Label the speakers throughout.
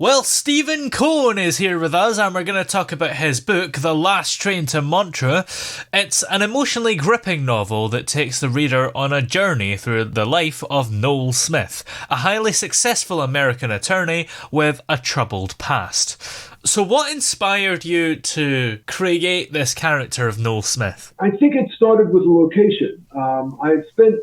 Speaker 1: Well, Stephen Kohn is here with us, and we're going to talk about his book, The Last Train to Montreux. It's an emotionally gripping novel that takes the reader on a journey through the life of Noel Smith, a highly successful American attorney with a troubled past. So what inspired you to create this character of Noel Smith?
Speaker 2: I think it started with a location. I had spent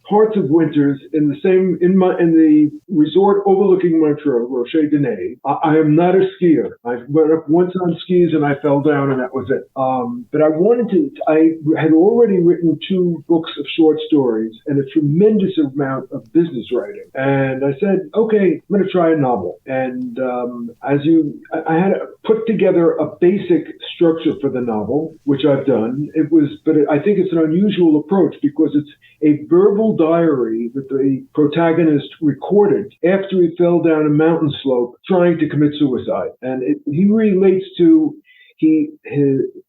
Speaker 2: parts of winters in the resort overlooking Montreux, Rocher de Nez. I am not a skier. I went up once on skis and I fell down and that was it. But I had already written 2 books of short stories and a tremendous amount of business writing. And I said, okay, I'm going to try a novel. And I had put together a basic structure for the novel, which I've done. I think it's an unusual approach because it's a verbal diary that the protagonist recorded after he fell down a mountain slope trying to commit suicide. And he relates to his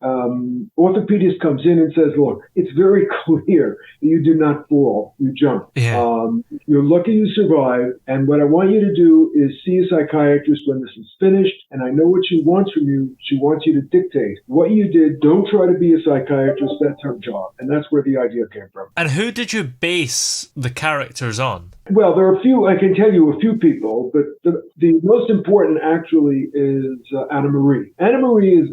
Speaker 2: orthopedist comes in and says, look, it's very clear that you do not fall, you jump.
Speaker 1: Yeah.
Speaker 2: You're lucky you survived, and what I want you to do is see a psychiatrist when this is finished, and I know what she wants from you. She wants you to dictate what you did. Don't try to be a psychiatrist. That's her job. And that's where the idea came from.
Speaker 1: And who did you base the characters on?
Speaker 2: Well, there are I can tell you a few people, but the most important actually is Anna Marie. Anna Marie is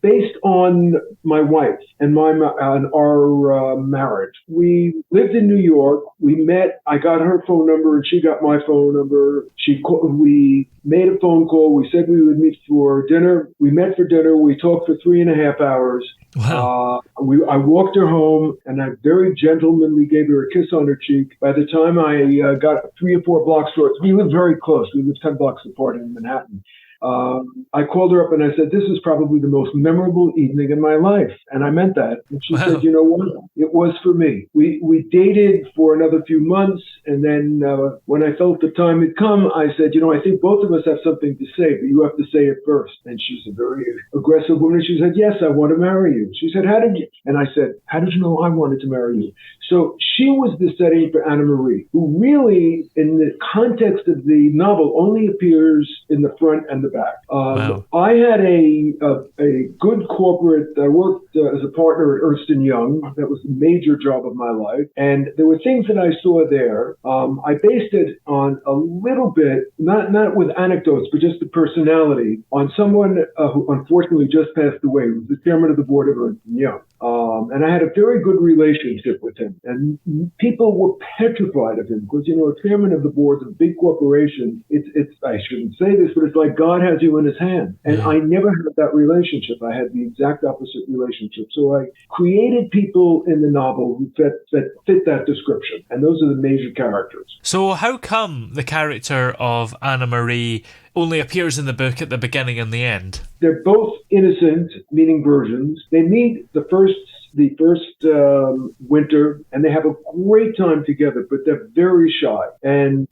Speaker 2: based on my wife and our marriage. We lived in New York. We met. I got her phone number and she got my phone number. We made a phone call. We said we would meet for dinner. We met for dinner. We talked for 3.5 hours.
Speaker 1: Wow.
Speaker 2: I walked her home and I very gentlemanly gave her a kiss on her cheek. By the time I got 3 or 4 blocks short, we lived very close. We lived 10 blocks apart in Manhattan. I called her up and I said, this is probably the most memorable evening in my life. And I meant that. And she said, you know what? It was for me. We dated for another few months. And then when I felt the time had come, I said, I think both of us have something to say, but you have to say it first. And she's a very aggressive woman. She said, yes, I want to marry you. She said, how did you? And I said, how did you know I wanted to marry you? So she was the setting for Anna Marie, who really, in the context of the novel, only appears in the front and the back.
Speaker 1: Wow.
Speaker 2: I had a good corporate. I worked as a partner at Ernst & Young. That was the major job of my life. And there were things that I saw there. I based it on a little bit, not with anecdotes, but just the personality, on someone who unfortunately just passed away. He was the chairman of the board of Ernst & Young. And I had a very good relationship with him. And people were petrified of him because, a chairman of the board of a big corporation, it's I shouldn't say this, but it's like God has you in his hand. And I never had that relationship. I had the exact opposite relationship. So I created people in the novel who fit that description. And those are the major characters.
Speaker 1: So how come the character of Anna Marie only appears in the book at the beginning and the end?
Speaker 2: They're both innocent, meaning virgins. They meet the first winter, and they have a great time together, but they're very shy. And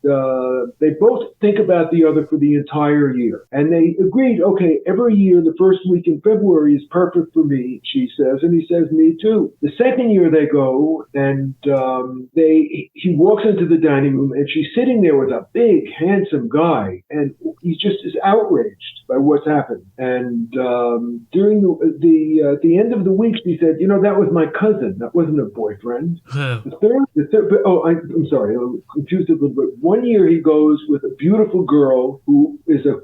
Speaker 2: they both think about the other for the entire year. And they agreed, okay, every year, the first week in February is perfect for me, she says, and he says, me too. The second year they go, and he walks into the dining room, and she's sitting there with a big, handsome guy, and he just is outraged by what's happened. And during the end of the week, she said, that was my cousin. That wasn't a boyfriend. I'm sorry, I'm confused a little bit. One year he goes with a beautiful girl who is a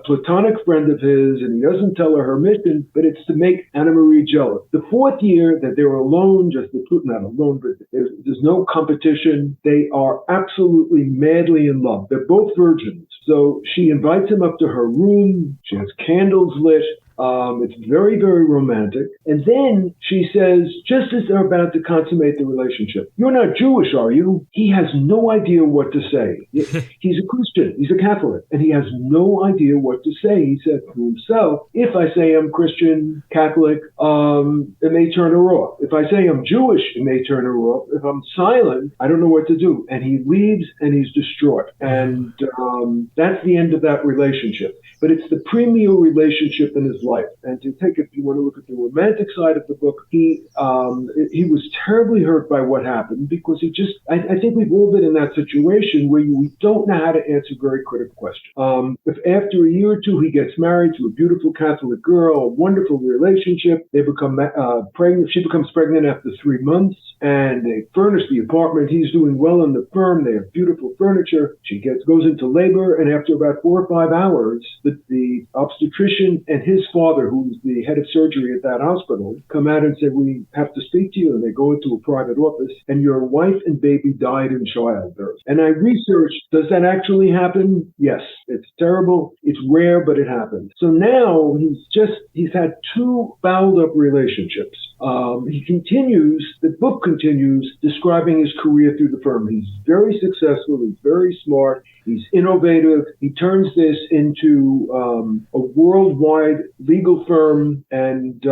Speaker 2: platonic friend of his, and he doesn't tell her mission, but it's to make Anna Marie jealous. The fourth year that they're alone, not alone, but there's no competition. They are absolutely madly in love. They're both virgins. So she invites him up to her room. She has candles lit. It's very, very romantic. And then she says, just as they're about to consummate the relationship, you're not Jewish, are you? He has no idea what to say. He's a Christian. He's a Catholic. And he has no idea what to say. He said to himself, if I say I'm Christian, Catholic, it may turn her off. If I say I'm Jewish, it may turn her off. If I'm silent, I don't know what to do. And he leaves and he's distraught. And that's the end of that relationship. But it's the premier relationship in his life. And to take it, if you want to look at the romantic side of the book, he was terribly hurt by what happened because I think we've all been in that situation where we don't know how to answer very critical questions. If after a year or two he gets married to a beautiful Catholic girl, a wonderful relationship, they become pregnant. She becomes pregnant after 3 months, and they furnish the apartment. He's doing well in the firm. They have beautiful furniture. She goes into labor, and after about 4 or 5 hours, the obstetrician and his father, who's the head of surgery at that hospital, come out and say, "We have to speak to you." And they go into a private office, and your wife and baby died in childbirth. And I researched, does that actually happen? Yes. It's terrible. It's rare, but it happens. So now he's had 2 fouled up relationships. The book continues describing his career through the firm. He's very successful. He's very smart. He's innovative. He turns this into a worldwide legal firm, and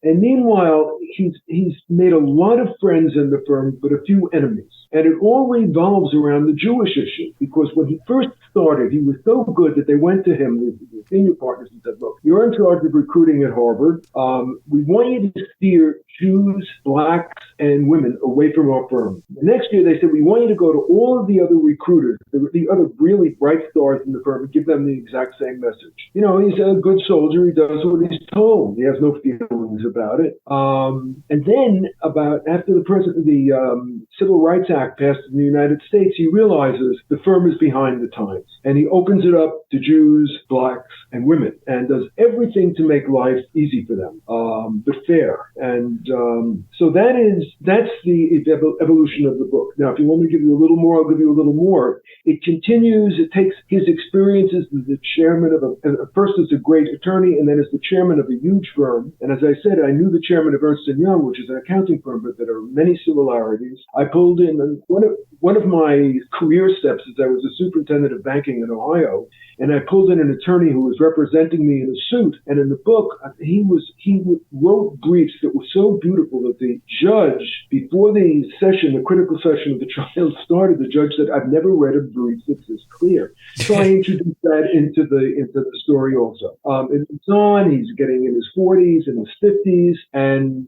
Speaker 2: meanwhile, he's made a lot of friends in the firm, but a few enemies. And it all revolves around the Jewish issue, because when he first started, he was so good that they went to him, the senior partners, and said, "Look, you're in charge of recruiting at Harvard. We want you to steer Jews, blacks, and women away from our firm." The next year, they said, "We want you to go to all of the other recruiters, the other really bright stars in the firm, and give them the exact same message. You know, he's a good soldier. He does what he's told. He has no feelings about it." And then, after the Civil Rights Act passed in the United States, he realizes the firm is behind the times, and he opens it up to Jews, blacks, and women, and does everything to make life easy for them, but fair. And so that's the evolution of the book. Now, if you want me to give you a little more, I'll give you a little more. It continues. It takes his experiences as the chairman of first as a great attorney, and then as the chairman of a huge firm. And as I said, I knew the chairman of Ernst & Young, which is an accounting firm, but there are many similarities. I pulled in one of my career steps is I was a superintendent of banking in Ohio, and I pulled in an attorney who was representing me in a suit. And in the book, he wrote briefs that were so beautiful that the judge, before the critical session of the trial started, the judge said, "I've never read a brief that's this clear." So I introduced that into the story also. It's on. He's getting in his 40s and his 50s, and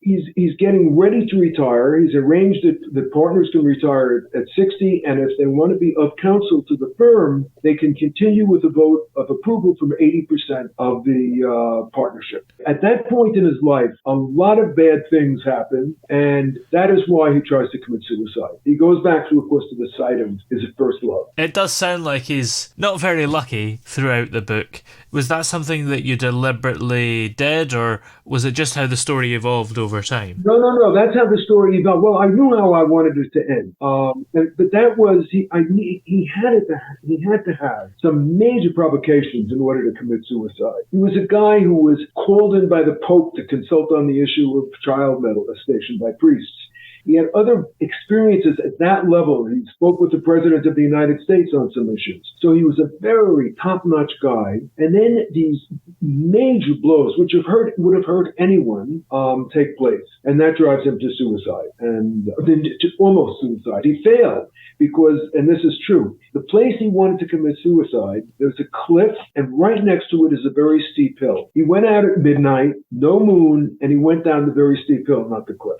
Speaker 2: he's getting ready to retire. He's arranged that partners can retire at 60, and if they want to be of counsel to the firm, they can continue with a vote of approval from 80% of the partnership. At that point in his life, a lot of bad things happen, and that is why he tries to commit suicide. He goes back to, of course, to the site of his first love.
Speaker 1: It does sound like he's not very lucky throughout the book. Was that something that you deliberately did, or was it just how the story evolved over time?
Speaker 2: No. That's how the story evolved. Well, I knew how I wanted it to end, but that was he had to have some major provocations in order to commit suicide. He was a guy who was called in by the Pope to consult on the issue of child molestation by priests. He had other experiences at that level. He spoke with the President of the United States on some issues. So he was a very top-notch guy. And then these major blows, which would have hurt anyone, take place. And that drives him to suicide, and then to almost suicide. He failed because, and this is true, the place he wanted to commit suicide, there's a cliff, and right next to it is a very steep hill. He went out at midnight, no moon, and he went down the very steep hill, not the cliff.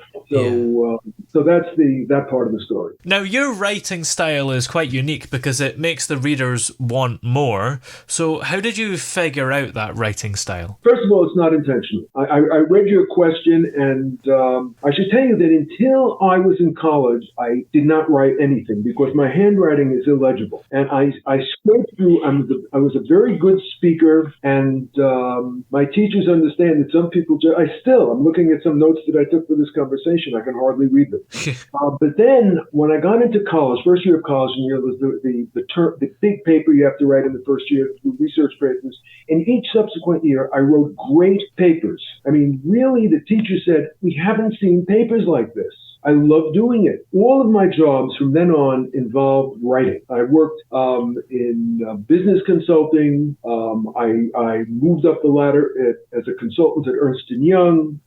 Speaker 2: So that's that part of the story.
Speaker 1: Now, your writing style is quite unique because it makes the readers want more. So how did you figure out that writing style?
Speaker 2: First of all, it's not intentional. I read your question, and I should tell you that until I was in college, I did not write anything because my handwriting is illegible. And I scraped through. I was a very good speaker, and my teachers understand that some people. I'm looking at some notes that I took for this conversation. I can hardly read them. But then, when I got into college, first year of college, and there was the big paper you have to write in the first year, the research papers. And each subsequent year, I wrote great papers. I mean, really, the teacher said, "We haven't seen papers like this." I love doing it. All of my jobs from then on involved writing. I worked in business consulting. I moved up the ladder as a consultant at Ernst & Young.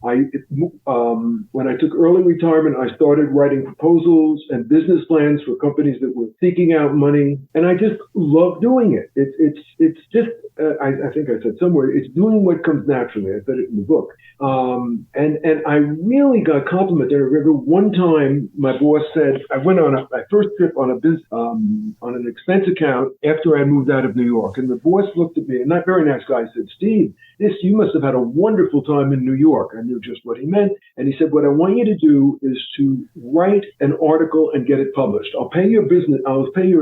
Speaker 2: When I took early retirement, I started writing proposals and business plans for companies that were seeking out money, and I just love doing it. It's just I think I said somewhere, it's doing what comes naturally. I said it in the book. And I really got complimented. I remember one time my boss said, I went on my first trip on on an expense account after I moved out of New York. And the boss looked at me, and that very nice guy said, Steve, you must have had a wonderful time in New York. I knew just what he meant. And he said, what I want you to do is to write an article and get it published. I'll pay your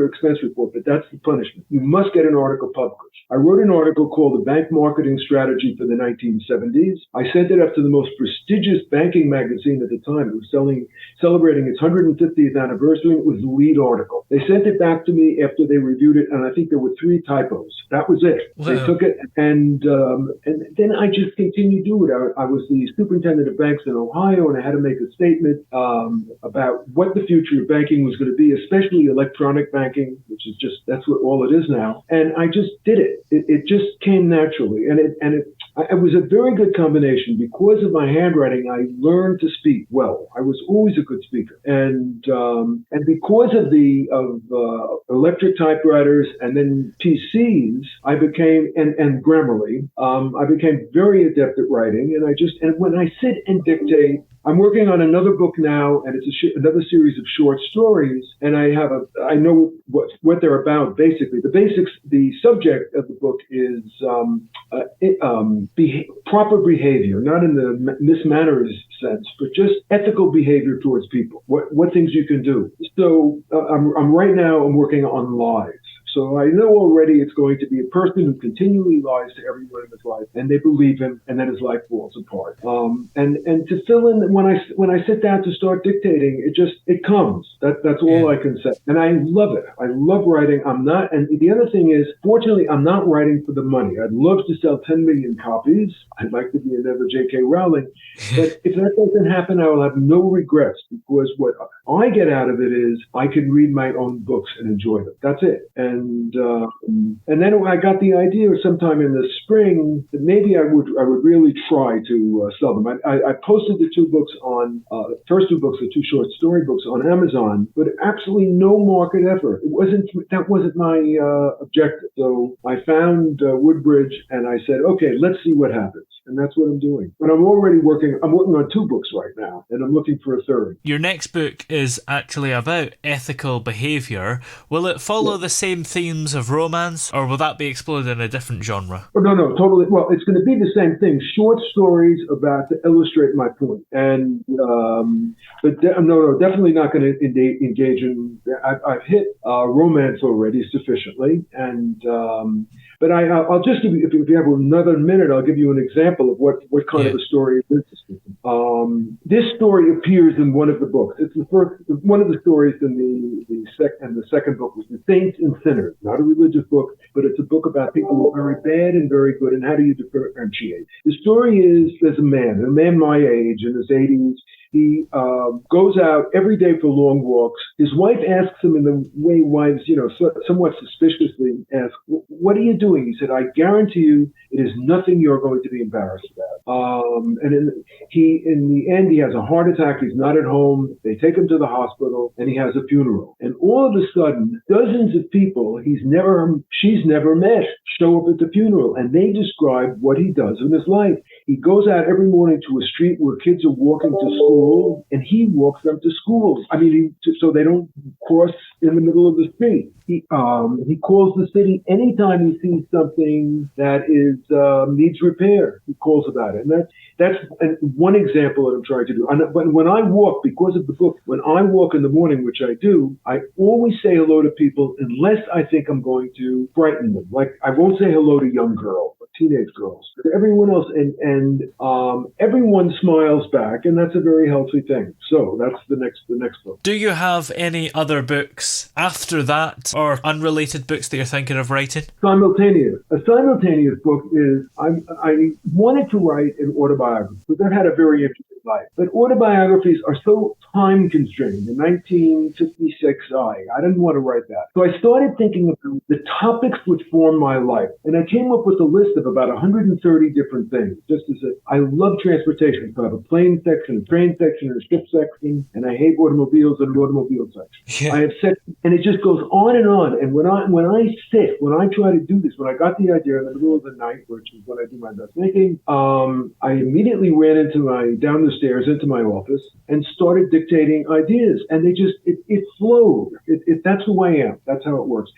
Speaker 2: expense report, but that's the punishment. You must get an article published. I wrote an article called The Bank Marketing Strategy for the 1970s. I sent it up to the most prestigious banking magazine at the time. It was celebrating its 150th anniversary. It was the lead article. They sent it back to me after they reviewed it, and I think there were 3 typos. That was it. Wow. They took it, and then I just continued to do it. I was the superintendent of banks in Ohio, and I had to make a statement about what the future of banking was going to be, especially electronic banking, which is that's what all it is now. And I just did it. It just came naturally, and it was a very good combination. Because of my handwriting, I learned to speak well. I was always a good speaker, and because of electric typewriters and then PCs, I became and Grammarly, I became very adept at writing. And when I sit and dictate, I'm working on another book now, and it's another series of short stories. And I know what they're about. Basically, the subject of the book is proper behavior, not in the mismanners sense, but just ethical behavior towards people. What things you can do. So I'm working on lies. So I know already it's going to be a person who continually lies to everyone in his life, and they believe him, and then his life falls apart. And to fill in, when I sit down to start dictating, it comes. That's all I can say. And I love it. I love writing. And the other thing is, fortunately, I'm not writing for the money. I'd love to sell 10 million copies. I'd like to be another J.K. Rowling. But if that doesn't happen, I will have no regrets, because what I get out of it is I can read my own books and enjoy them. That's it. And then I got the idea sometime in the spring that maybe I would really try to sell them. I posted the 2 books first 2 books, the 2 short story books on Amazon, but absolutely no market effort. That wasn't my objective. So I found Woodbridge, and I said, okay, let's see what happens. And that's what I'm doing. But I'm working on 2 books right now, and I'm looking for a 3rd.
Speaker 1: Your next book is actually about ethical behaviour. Will it follow the same themes of romance, or will that be explored in a different genre?
Speaker 2: Oh, no, totally. Well, it's going to be the same thing. Short stories about to illustrate my point. And definitely not going to engage in. I've hit romance already sufficiently, and but I'll just give you, if you have another minute, I'll give you an example of what kind of a story is interesting. This story appears in one of the books. It's one of the stories in the second book was The Saints and Sinners. Not a religious book, but it's a book about people who are very bad and very good, and how do you differentiate. The story is, there's a man my age in his 80s. He goes out every day for long walks. His wife asks him in the way wives, somewhat suspiciously ask, what are you doing? He said, I guarantee you it is nothing you're going to be embarrassed about. And in the end, he has a heart attack. He's not at home. They take him to the hospital, and he has a funeral. And all of a sudden, dozens of people she's never met show up at the funeral, and they describe what he does in his life. He goes out every morning to a street where kids are walking to school, and he walks them to school. So they don't cross in the middle of the street. He calls the city anytime he sees something that needs repair. He calls about it, and that's one example that I'm trying to do. But when I walk, because of the book, when I walk in the morning, which I do, I always say hello to people unless I think I'm going to frighten them. Like, I won't say hello to young girls, teenage girls, but everyone else, and everyone smiles back, and that's a very healthy thing. So that's the next book.
Speaker 1: Do you have any other books after that, or unrelated books that you're thinking of writing?
Speaker 2: Simultaneous. A simultaneous book is, I wanted to write an autobiography, but that had a very interesting life. But autobiographies are so time constrained. In 1956, I didn't want to write that. So I started thinking about the topics which form my life. And I came up with a list of about 130 different things. Just as I love transportation. So I have a plane section, a train section, a ship section, and I hate automobiles and an automobile section.
Speaker 1: Yeah.
Speaker 2: I have sections, and it just goes on and on. And when I try to do this, when I got the idea in the middle of the night, which is when I do my best thinking, I immediately ran down the stairs into my office and started dictating ideas. And it flowed. That's who I am. That's how it works.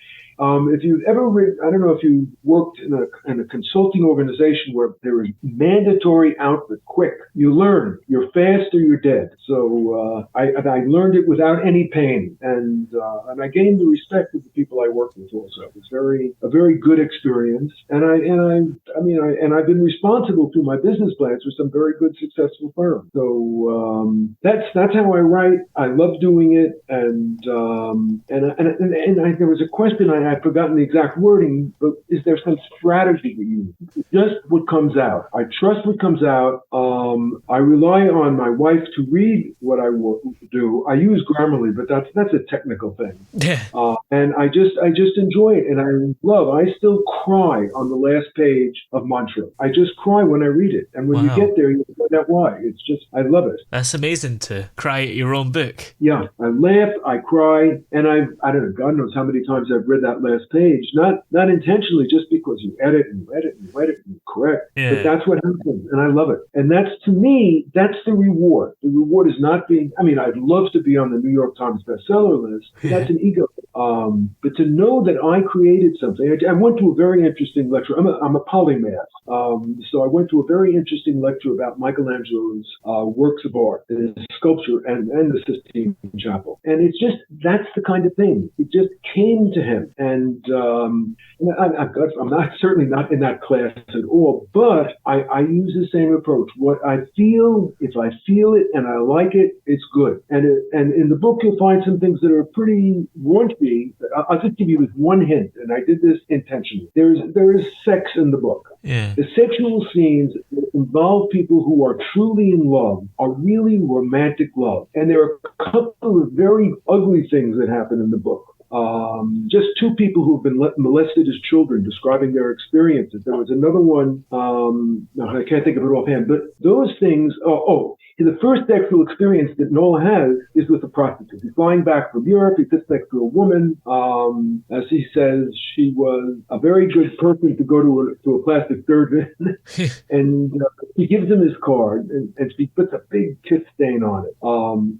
Speaker 2: If you've ever I don't know if you worked in a consulting organization where there is mandatory output, quick. You learn. You're fast or you're dead. So I learned it without any pain, and I gained the respect of the people I worked with. Also, it was a very good experience, and I've been responsible through my business plans for some very good, successful firms. So that's how I write. I love doing it, and there was a question I've forgotten the exact wording, but is there some strategy that you use? Just what comes out. I trust what comes out. I rely on my wife to read what I do. I use Grammarly, but that's a technical thing.
Speaker 1: Yeah.
Speaker 2: And I just enjoy it, and I still cry on the last page of Montreux. I just cry when I read it, and when you get there, you find out why. It's just, I love it.
Speaker 1: That's amazing to cry at your own book.
Speaker 2: Yeah, I laugh, I cry, and I don't know, God knows how many times I've read that last page, not intentionally, just because you edit and you edit and you edit and you correct. Yeah. But that's what happens, and I love it. And that's, to me, that's the reward. The reward is not being, I'd love to be on the New York Times bestseller list. That's an ego. But to know that I created something, I went to a very interesting lecture. I'm a polymath. So I went to a very interesting lecture about Michelangelo's works of art, his sculpture and the Sistine Chapel. And it's just, that's the kind of thing. It just came to him. And I'm certainly not in that class at all, but I use the same approach. What I feel, if I feel it and I like it, it's good. And in the book, you'll find some things that are pretty raunchy. I'll just give you this one hint, and I did this intentionally. There is sex in the book.
Speaker 1: Yeah.
Speaker 2: The sexual scenes that involve people who are truly in love are really romantic love. And there are a couple of very ugly things that happen in the book. Just two people who have been molested as children describing their experiences. There was another one, I can't think of it offhand, but those things, the first sexual experience that Noel has is with a prostitute. He's flying back from Europe. He sits next to a woman. As he says, she was a very good person to go to a plastic surgeon. And he gives him his card, and she puts a big kiss stain on it.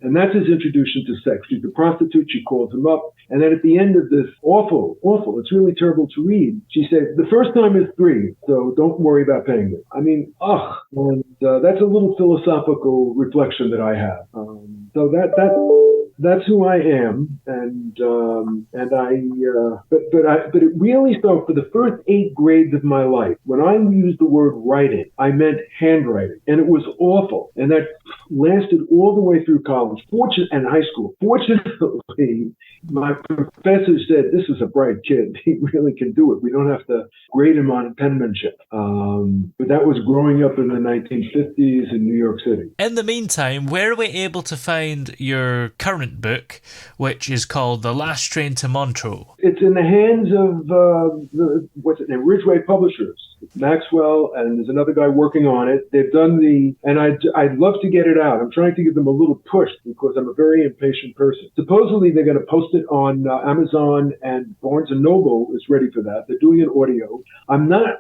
Speaker 2: And that's his introduction to sex. She's a prostitute. She calls him up. And then at the end of this awful, it's really terrible to read, she said, the first time is free, so don't worry about paying it. And that's a little philosophical reflection that I have. So that's who I am, but it really, so for the first 8 grades of my life, when I used the word writing, I meant handwriting, and it was awful, and that lasted all the way through college, and high school. Fortunately, my professor said, this is a bright kid. He really can do it. We don't have to grade him on penmanship. But that was growing up in the 1950s in New York City.
Speaker 1: In the meantime, where are we able to find your current book, which is called The Last Train to Montreux?
Speaker 2: It's in the hands of Ridgeway Publishers. Maxwell, and there's another guy working on it. They've done and I'd love to get it out. I'm trying to give them a little push because I'm a very impatient person. Supposedly they're going to post it on Amazon, and Barnes & Noble is ready for that. They're doing an audio. I'm not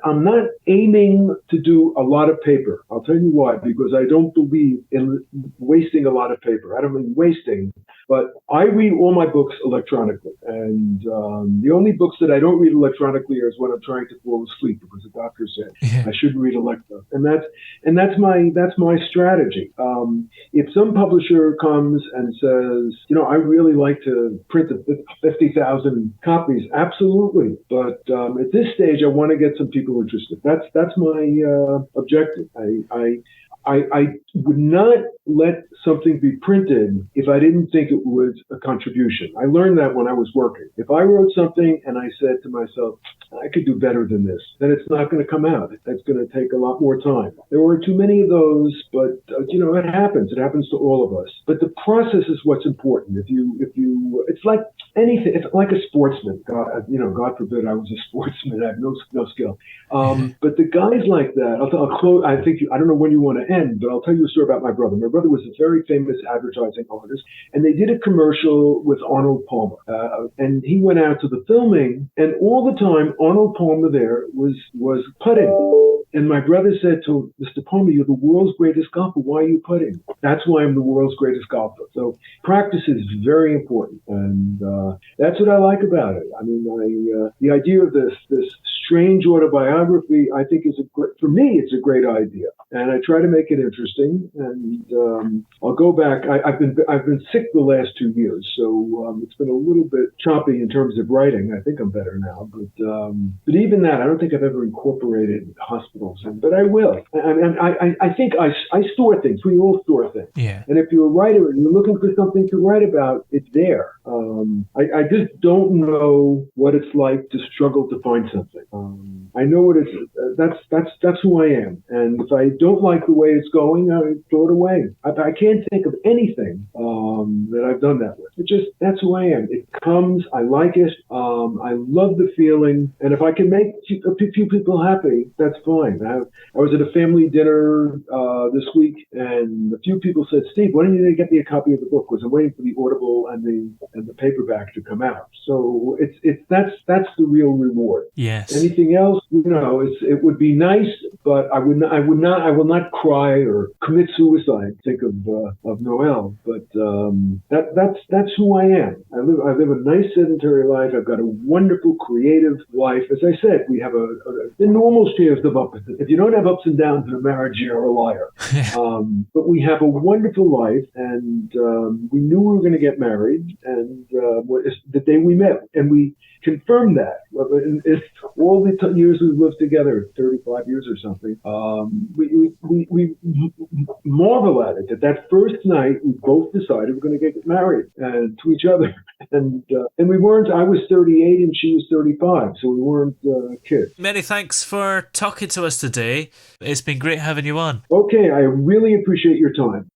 Speaker 2: aiming to do a lot of paper. I'll tell you why, because I don't believe in wasting a lot of paper. I don't mean wasting, but I read all my books electronically. And the only books that I don't read electronically is when I'm trying to fall asleep, because the doctor said I shouldn't read electro. And that's my strategy. If some publisher comes and says, I really like to print 50,000 copies, absolutely. But at this stage, I want to get some people interested. That's my objective. I would not let something be printed if I didn't think it was a contribution. I learned that when I was working. If I wrote something and I said to myself, I could do better than this, then it's not going to come out. That's going to take a lot more time. There were too many of those, but it happens. It happens to all of us. But the process is what's important. It's like anything. It's like a sportsman. God forbid I was a sportsman. I have no skill. But the guys like that, I'll close. I don't know when you want to end, but I'll tell you a story about my brother. My brother was a very famous advertising artist, and they did a commercial with Arnold Palmer. And he went out to the filming, and all the time Arnold Palmer there was putting. And my brother said to Mr. Palmer, "You're the world's greatest golfer. Why are you putting?" "That's why I'm the world's greatest golfer." So practice is very important, and that's what I like about it. I mean, the idea of this strange autobiography, I think, for me, it's a great idea, and I try to make it interesting. And I'll go back. I've been sick the last 2 years, so it's been a little bit choppy in terms of writing. I think I'm better now, but even that, I don't think I've ever incorporated hospitals in, but I will. And I think I store things. We all store things.
Speaker 1: Yeah.
Speaker 2: And if you're a writer and you're looking for something to write about, it's there. I just don't know what it's like to struggle to find something. I know what it's. That's who I am. And if I don't like the way it's going, I throw it away. I can't think of anything that I've done that with. That's who I am. It comes. I like it. I love the feeling. And if I can make a few people happy, that's fine. I was at a family dinner this week, and a few people said, "Steve, why don't you get me a copy of the book?" Because I'm waiting for the Audible and the paperback to come out. So that's the real reward.
Speaker 1: Yes.
Speaker 2: Anything else, it would be nice, but I will not cry or commit suicide. Think of Noel, but that's who I am. I live a nice sedentary life. I've got a wonderful creative life. As I said, we have the normal shares of ups. If you don't have ups and downs in a marriage, you're a liar. But we have a wonderful life, and we knew we were going to get married, and the day we met, and we confirmed that. In all the years we've lived together, 35 years or something, we marvel at it. That first night, we both decided we're going to get married to each other, and we weren't. I was 38 and she was 35, so we weren't kids.
Speaker 1: Many thanks for talking to us today. It's been great having you on.
Speaker 2: Okay, I really appreciate your time.